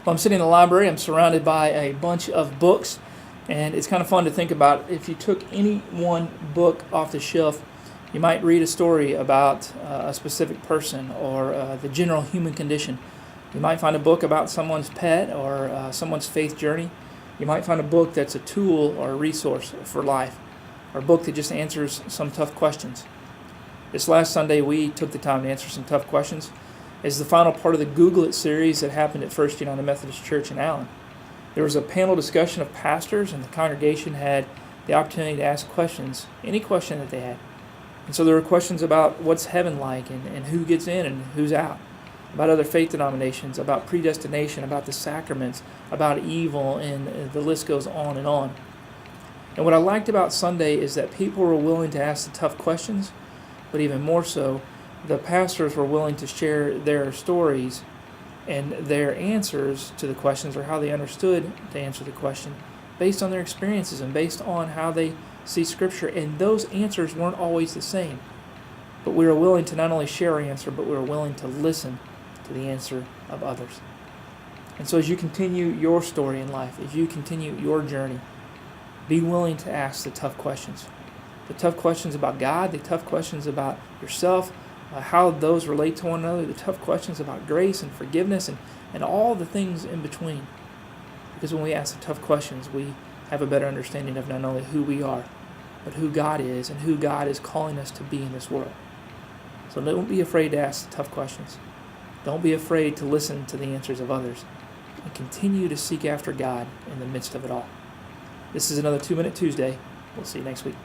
Well, I'm sitting in the library. I'm surrounded by a bunch of books, and it's kind of fun to think about. If you took any one book off the shelf, you might read a story about a specific person or the general human condition. You might find a book about someone's pet or someone's faith journey. You might find a book that's a tool or a resource for life, or a book that just answers some tough questions. This last Sunday, we took the time to answer some tough questions. It's the final part of the Google It series that happened at First United Methodist Church in Allen. There was a panel discussion of pastors, and the congregation had the opportunity to ask questions, any question that they had. And so there were questions about what's heaven like and who gets in and who's out, about other faith denominations, about predestination, about the sacraments, about evil, and the list goes on and on. And what I liked about Sunday is that people were willing to ask the tough questions, but even more so, the pastors were willing to share their stories and their answers to the questions, or how they understood to answer the question, based on their experiences and based on how they see Scripture. And those answers weren't always the same. But we were willing to not only share our answer, but we were willing to listen to the answer of others. And so as you continue your story in life, as you continue your journey, be willing to ask the tough questions. The tough questions about God, the tough questions about yourself, how those relate to one another, the tough questions about grace and forgiveness and all the things in between. Because when we ask the tough questions, we have a better understanding of not only who we are, but who God is and who God is calling us to be in this world. So don't be afraid to ask the tough questions. Don't be afraid to listen to the answers of others. And continue to seek after God in the midst of it all. This is another 2 Minute Tuesday. We'll see you next week.